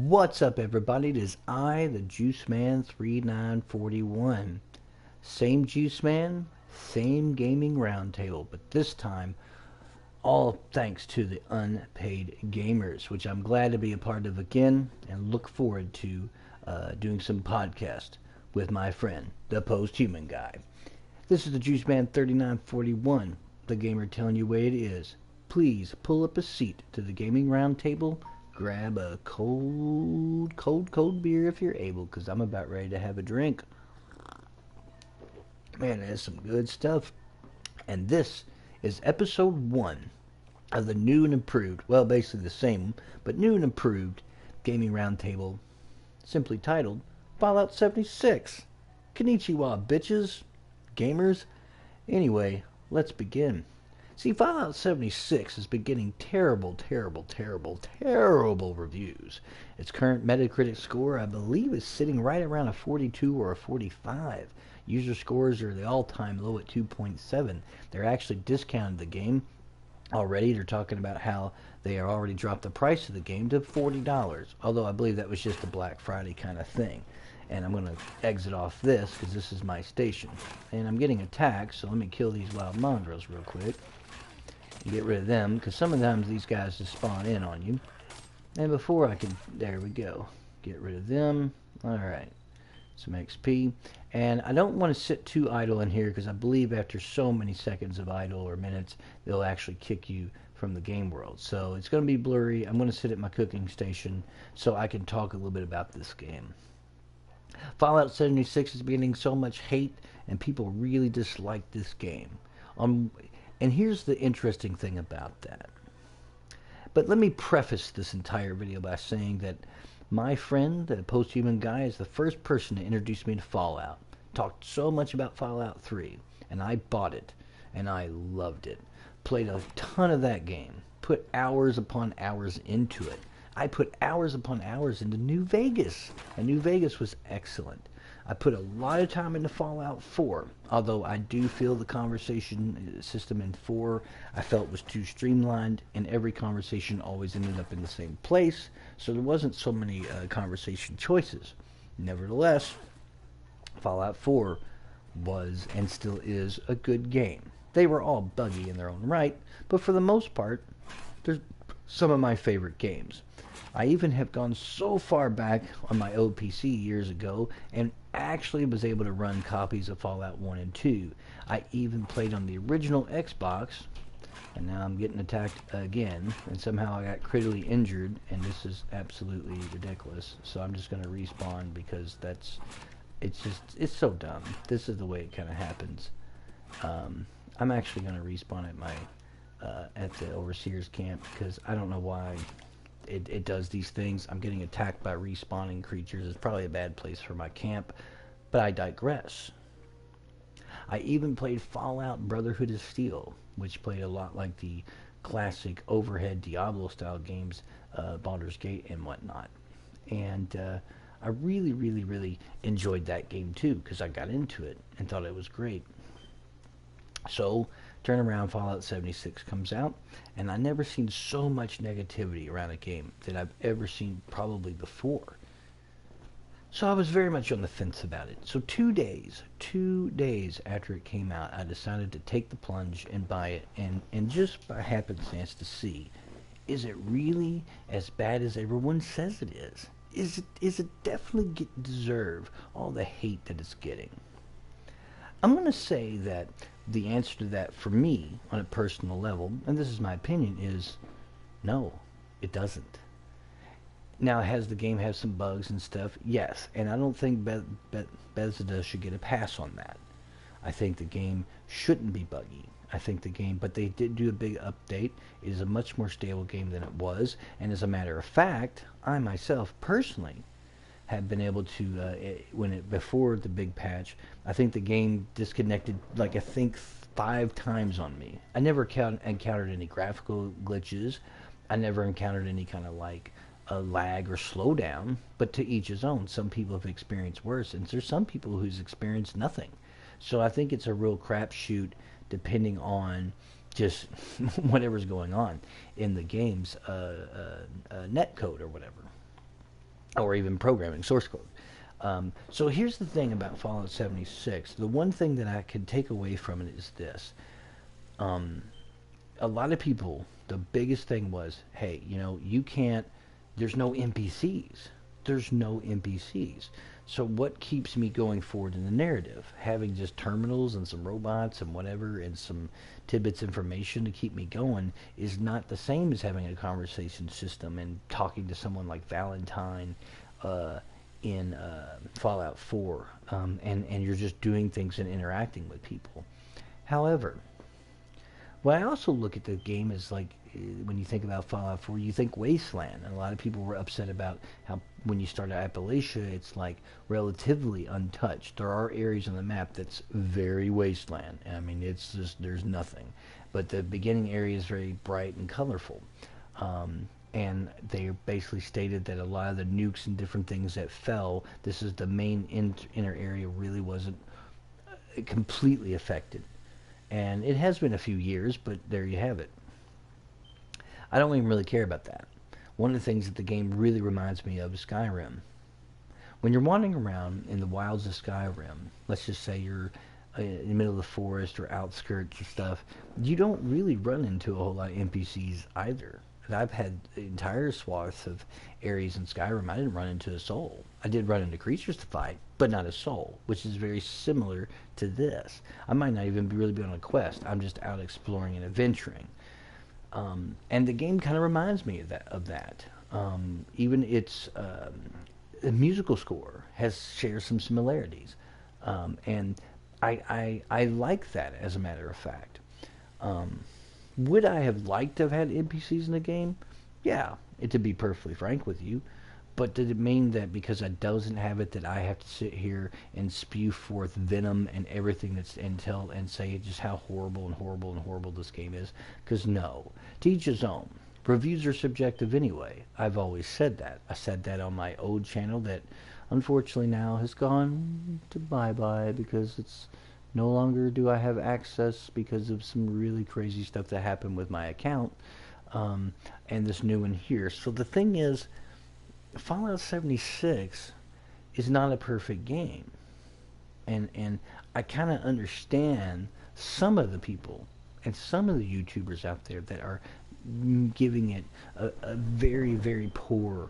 What's up, everybody? It is I, the JUICEman3941. Same Juice Man, same gaming roundtable, but this time all thanks to the Unpaid Gamers, which I'm glad to be a part of again and look forward to doing some podcast with my friend, the Post-Human Guy. This is the JUICEman3941, the gamer telling you the way it is. Please pull up a seat to the gaming roundtable. Grab a cold beer if you're able, because I'm about ready to have a drink. Man, that's some good stuff. And this is episode 1 of the new and improved, well, basically the same, but new and improved gaming roundtable, simply titled Fallout 76. Konnichiwa, bitches, gamers. Anyway, let's begin. See, Fallout 76 has been getting terrible reviews. Its current Metacritic score, I believe, is sitting right around a 42 or a 45. User scores are the all-time low at 2.7. They're actually discounted the game already. They're talking about how they are already dropped the price of the game to $40, although I believe that was just a Black Friday kind of thing. And I'm going to exit off this because this is my station. And I'm getting attacked, so let me kill these wild mongrels real quick. Get rid of them, because sometimes these guys just spawn in on you. And before I can, there we go. Get rid of them. Alright. Some XP. And I don't want to sit too idle in here, because I believe after so many seconds of idle or minutes, they'll actually kick you from the game world. So it's going to be blurry. I'm going to sit at my cooking station so I can talk a little bit about this game. Fallout 76 is getting so much hate, and people really dislike this game. And here's the interesting thing about that. But let me preface this entire video by saying that my friend, the Post-Human Guy, is the first person to introduce me to Fallout. Talked so much about Fallout 3, and I bought it, and I loved it. Played a ton of that game. Put hours upon hours into it. I put hours upon hours into New Vegas, and New Vegas was excellent. I put a lot of time into Fallout 4, although I do feel the conversation system in 4 I felt was too streamlined, and every conversation always ended up in the same place, so there wasn't so many conversation choices. Nevertheless, Fallout 4 was and still is a good game. They were all buggy in their own right, but for the most part, they're some of my favorite games. I even have gone so far back on my old PC years ago and actually was able to run copies of Fallout 1 and 2. I even played on the original Xbox, and now I'm getting attacked again, and somehow I got critically injured, and this is absolutely ridiculous. So I'm just going to respawn because it's so dumb. This is the way it kind of happens. I'm actually going to respawn at my at the Overseer's camp because I don't know why it does these things. I'm getting attacked by respawning creatures. It's probably a bad place for my camp, but I digress. I even played Fallout Brotherhood of Steel, which played a lot like the classic overhead Diablo-style games, Baldur's Gate and whatnot. And I really enjoyed that game too because I got into it and thought it was great. So, turn around, Fallout 76 comes out, and I never seen so much negativity around a game that I've ever seen probably before. So I was very much on the fence about it. So 2 days after it came out, I decided to take the plunge and buy it, and just by happenstance to see, is it really as bad as everyone says it is? Is it definitely deserve all the hate that it's getting? I'm going to say that the answer to that for me on a personal level, and this is my opinion, is no, it doesn't. Now, has the game have some bugs and stuff? Yes, and I don't think Bethesda should get a pass on that. I think the game shouldn't be buggy. I think the game, but they did do a big update. It is a much more stable game than it was, and as a matter of fact, I myself personally have been able to, before the big patch, I think the game disconnected, like I think 5 times on me. I never encountered any graphical glitches. I never encountered any kind of like a lag or slowdown, but to each his own. Some people have experienced worse, and there's some people who's experienced nothing. So I think it's a real crapshoot depending on just whatever's going on in the game's netcode or whatever. or even programming source code. So here's the thing about Fallout 76. The one thing that I can take away from it is this. Um, a lot of people, the biggest thing was, hey, you can't, there's no NPCs. There's no NPCs. So what keeps me going forward in the narrative? Having just terminals and some robots and whatever and some tidbits information to keep me going is not the same as having a conversation system and talking to someone like Valentine uh, in Fallout 4, and you're just doing things and interacting with people. However, well, I also look at the game as like when you think about Fallout 4, you think Wasteland, and a lot of people were upset about how when you start at Appalachia, it's like relatively untouched. There are areas on the map that's very Wasteland. I mean, it's just there's nothing, but the beginning area is very bright and colorful. And they basically stated that a lot of the nukes and different things that fell, this is the main inner area, really wasn't completely affected. And it has been a few years, but there you have it. I don't even really care about that. One of the things that the game really reminds me of is Skyrim. When you're wandering around in the wilds of Skyrim, let's just say you're in the middle of the forest or outskirts and stuff, you don't really run into a whole lot of NPCs either. And I've had entire swaths of areas in Skyrim I didn't run into a soul. I did run into creatures to fight, but not a soul, which is very similar to this. I might not even really be on a quest. I'm just out exploring and adventuring. And the game kind of reminds me of that. Even its musical score shares some similarities. And I like that, as a matter of fact. Would I have liked to have had NPCs in the game? Yeah, to be perfectly frank with you. But did it mean that because I doesn't have it that I have to sit here and spew forth venom and everything that's intel and say just how horrible and horrible and horrible this game is? Because no. To each his own. Reviews are subjective anyway. I've always said that. I said that on my old channel that unfortunately now has gone to bye-bye because it's no longer do I have access because of some really crazy stuff that happened with my account, and this new one here. So the thing is, Fallout 76 is not a perfect game. And I kind of understand some of the people and some of the YouTubers out there that are giving it a very, very poor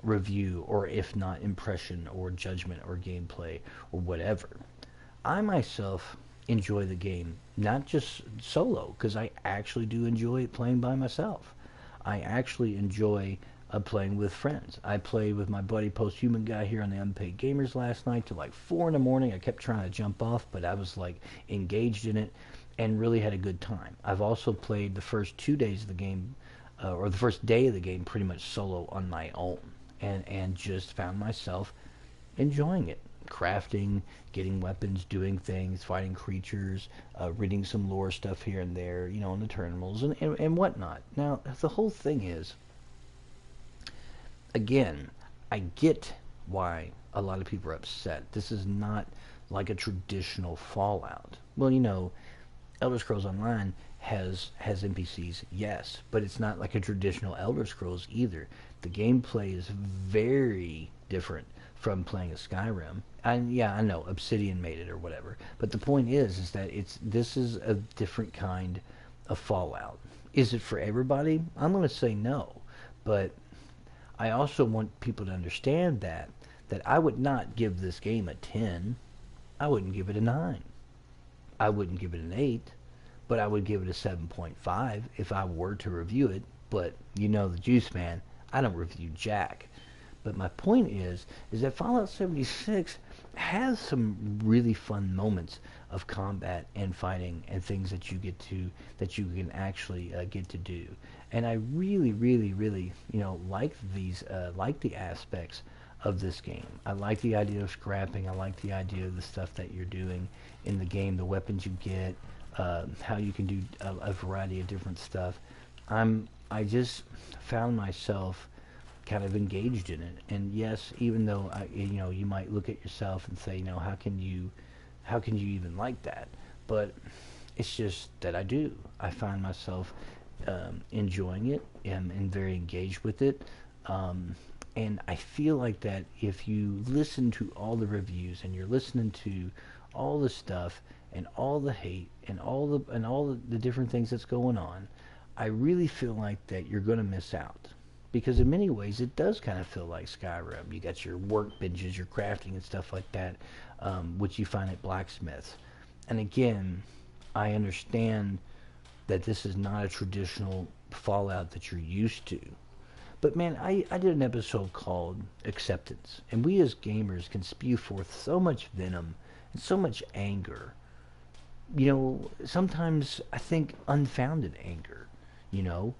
review, or if not impression or judgment or gameplay or whatever. I myself enjoy the game, not just solo, because I actually do enjoy playing by myself. I actually enjoy playing with friends. I played with my buddy Posthuman guy here on the Unpaid Gamers last night till like 4 in the morning. I kept trying to jump off, but I was like engaged in it and really had a good time. I've also played the first 2 days of the game, or the first day of the game, pretty much solo on my own, and just found myself enjoying it. Crafting, getting weapons, doing things, fighting creatures, reading some lore stuff here and there, in the terminals and whatnot. Now, the whole thing is, again, I get why a lot of people are upset. This is not like a traditional Fallout. Well, Elder Scrolls Online has NPCs, yes, but it's not like a traditional Elder Scrolls either. The gameplay is very different from playing a Skyrim. And yeah, I know Obsidian made it or whatever, but the point is that this is a different kind of Fallout. Is it for everybody? I'm going to say no, but I also want people to understand that I would not give this game a 10. I wouldn't give it a 9. I wouldn't give it an 8, but I would give it a 7.5 if I were to review it. But the Juice Man, I don't review jack. But my point is that Fallout 76 has some really fun moments of combat and fighting and things that you can actually get to do. And I really, really, really, like the aspects of this game. I like the idea of scrapping. I like the idea of the stuff that you're doing in the game, the weapons you get, how you can do a variety of different stuff. I just found myself kind of engaged in it. And yes, even though you might look at yourself and say, how can you even like that? But it's just that I do. I find myself enjoying it and very engaged with it. And I feel like that if you listen to all the reviews and you're listening to all the stuff and all the hate and all the different things that's going on, I really feel like that you're going to miss out. Because in many ways, it does kind of feel like Skyrim. You got your workbenches, your crafting and stuff like that, which you find at blacksmiths. And again, I understand that this is not a traditional Fallout that you're used to. But man, I did an episode called Acceptance, and we as gamers can spew forth so much venom and so much anger. Sometimes I think unfounded anger, you know.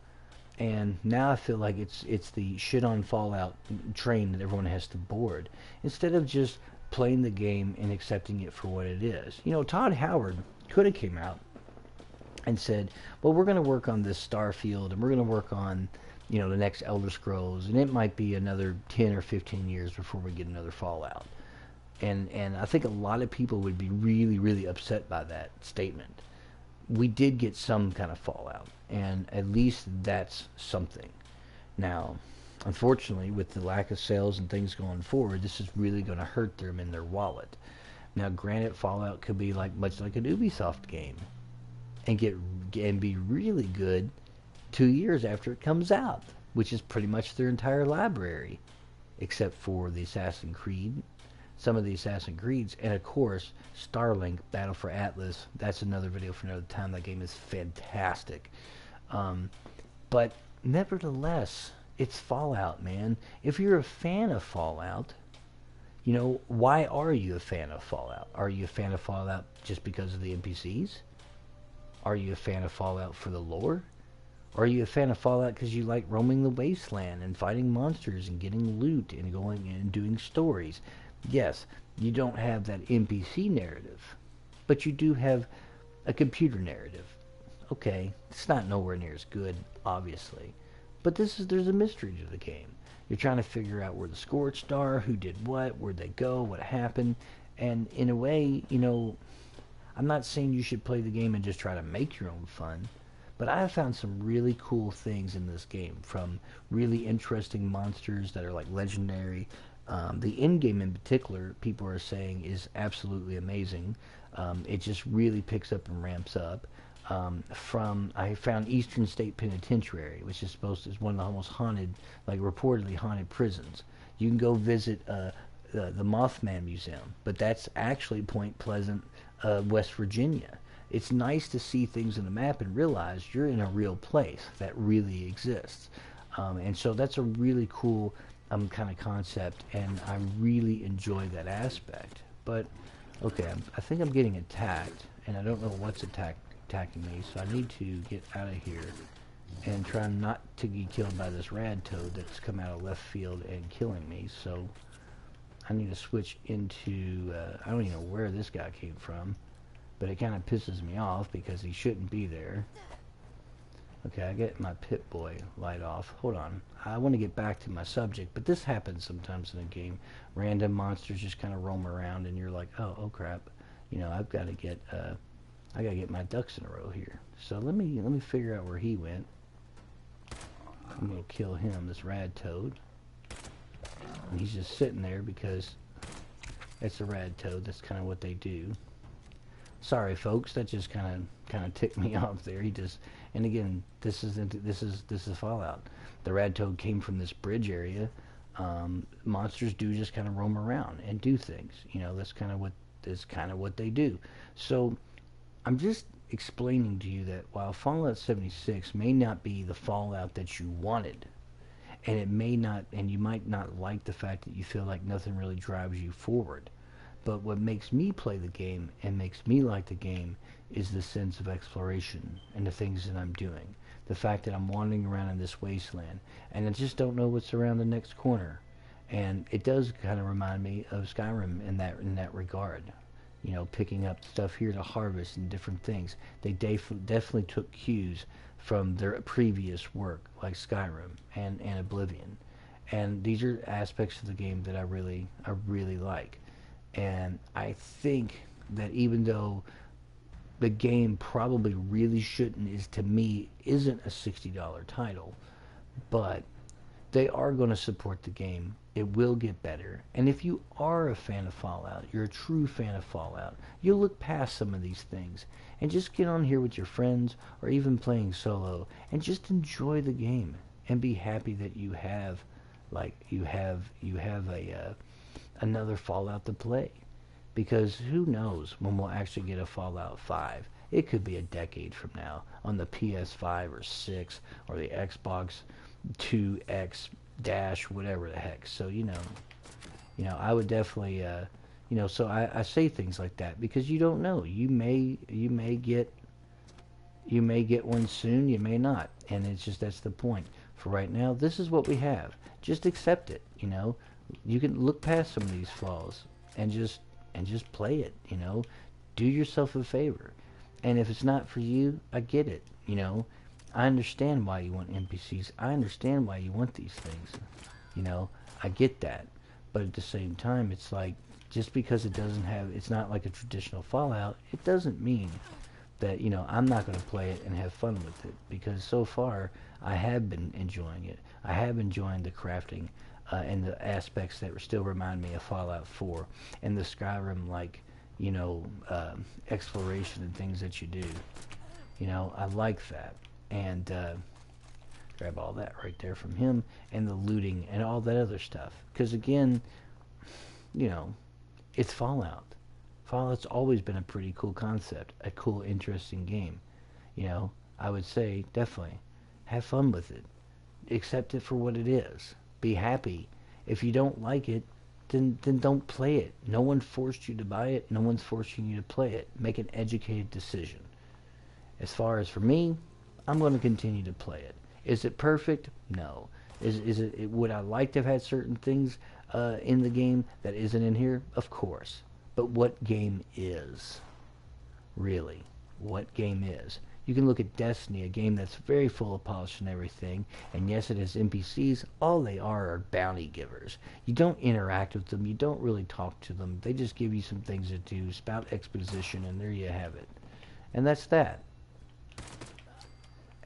And now I feel like it's the shit on Fallout train that everyone has to board, instead of just playing the game and accepting it for what it is. Todd Howard could have came out and said, well, we're going to work on this Starfield, and we're going to work on, the next Elder Scrolls, and it might be another 10 or 15 years before we get another Fallout. And I think a lot of people would be really, really upset by that statement. We did get some kind of Fallout, and at least that's something. Now, unfortunately, with the lack of sales and things going forward, this is really going to hurt them in their wallet. Now, granted, Fallout could be much like an Ubisoft game, and be really good 2 years after it comes out, which is pretty much their entire library, except for the Assassin's Creed, some of the Assassin's Creeds, and of course, Starlink, Battle for Atlas. That's another video for another time. That game is fantastic. But nevertheless, it's Fallout, man. If you're a fan of Fallout, why are you a fan of Fallout? Are you a fan of Fallout just because of the NPCs? Are you a fan of Fallout for the lore? Or are you a fan of Fallout because you like roaming the wasteland and fighting monsters and getting loot and going and doing stories? Yes, you don't have that NPC narrative, but you do have a computer narrative. Okay, it's not nowhere near as good, obviously, but there's a mystery to the game. You're trying to figure out where the Scorched are, who did what, where'd they go, what happened, and in a way, I'm not saying you should play the game and just try to make your own fun, but I have found some really cool things in this game, from really interesting monsters that are like legendary. The end game in particular, people are saying, is absolutely amazing. It just really picks up and ramps up. I found Eastern State Penitentiary, which is one of the most haunted, reportedly haunted prisons. You can go visit the Mothman Museum, but that's actually Point Pleasant, West Virginia. It's nice to see things on the map and realize you're in a real place that really exists. And so that's a really cool kind of concept, and I really enjoy that aspect. But okay, I think I'm getting attacked, and I don't know what's attacking me, so I need to get out of here and try not to get killed by this rad toad that's come out of left field and killing me. So I need to switch into I don't even know where this guy came from, but it kind of pisses me off because he shouldn't be there. Okay, I get my Pip-Boy light off. Hold on. I want to get back to my subject, but this happens sometimes in a game. Random monsters just kind of roam around, and you're like, oh crap. I've got to get I gotta get my ducks in a row here. So let me figure out where he went. I'm gonna kill him, this rad toad. And he's just sitting there because it's a rad toad. That's kind of what they do. Sorry, folks. That just kind of ticked me off there. And again, this is Fallout. The rad toad came from this bridge area. Monsters do just kind of roam around and do things. That's kind of what they do. So I'm just explaining to you that while Fallout 76 may not be the Fallout that you wanted, and you might not like the fact that you feel like nothing really drives you forward, but what makes me play the game and makes me like the game is the sense of exploration and the things that I'm doing. The fact that I'm wandering around in this wasteland and I just don't know what's around the next corner. And it does kind of remind me of Skyrim in that regard. Picking up stuff here to harvest and different things. They definitely took cues from their previous work, like Skyrim and Oblivion. And these are aspects of the game that I really like. And I think that even though the game probably really isn't a $60 title, but they are going to support the game. It will get better. And if you are a fan of Fallout, you're a true fan of Fallout, you'll look past some of these things and just get on here with your friends or even playing solo and just enjoy the game and be happy that you have a another Fallout to play. Because who knows when we'll actually get a Fallout 5. It could be a decade from now on the PS5 or 6 or the Xbox 2X dash whatever the heck. So I would definitely so I say things like that because you don't know. You may get one soon, you may not. And it's just that's the point. For right now, this is what we have. Just accept it, You can look past some of these flaws and just play it, Do yourself a favor. And if it's not for you, I get it, I understand why you want NPCs. I understand why you want these things. I get that. But at the same time, it's like, just because it's not like a traditional Fallout, it doesn't mean that, I'm not going to play it and have fun with it. Because so far, I have been enjoying it. I have enjoyed the crafting and the aspects that still remind me of Fallout 4 and the Skyrim, exploration and things that you do. I like that. And grab all that right there from him and the looting and all that other stuff. Because again, it's Fallout. Fallout's always been a pretty cool concept, a cool, interesting game. I would say definitely have fun with it. Accept it for what it is. Be happy. If you don't like it, then don't play it. No one forced you to buy it. No one's forcing you to play it. Make an educated decision. As far as for me, I'm going to continue to play it. Is it perfect? No. Would I like to have had certain things in the game that isn't in here? Of course. But what game is? Really? What game is? You can look at Destiny, a game that's very full of polish and everything, and yes, it has NPCs. All they are bounty givers. You don't interact with them. You don't really talk to them. They just give you some things to do, spout exposition, and there you have it. And that's that.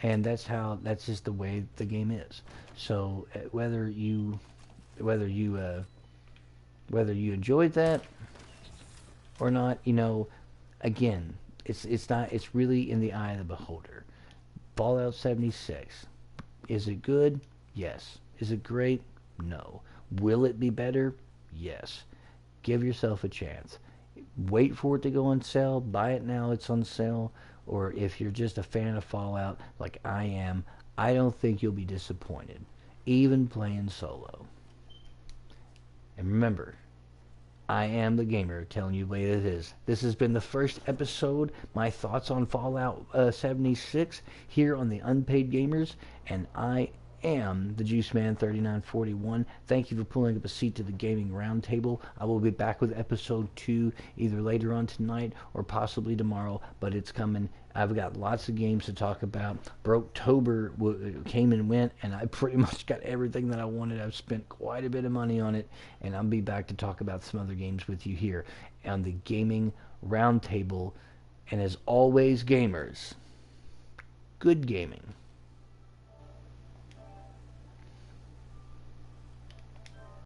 And that's just the way the game is. So whether you enjoyed that or not, again, it's really in the eye of the beholder. Fallout 76. Is it good? Yes. Is it great? No. Will it be better? Yes. Give yourself a chance. Wait for it to go on sale. Buy it now it's on sale. Or if you're just a fan of Fallout like I am, I don't think you'll be disappointed. Even playing solo. And remember, I am the gamer telling you what it is. This has been the first episode, my thoughts on Fallout 76 here on the Unpaid Gamers, and I am the JUICEman3941. Thank you for pulling up a seat to the gaming roundtable. I will be back with episode 2 either later on tonight or possibly tomorrow, but it's coming. I've got lots of games to talk about. Brooktober came and went, and I pretty much got everything that I wanted. I've spent quite a bit of money on it, and I'll be back to talk about some other games with you here on the gaming roundtable. And as always, gamers, good gaming.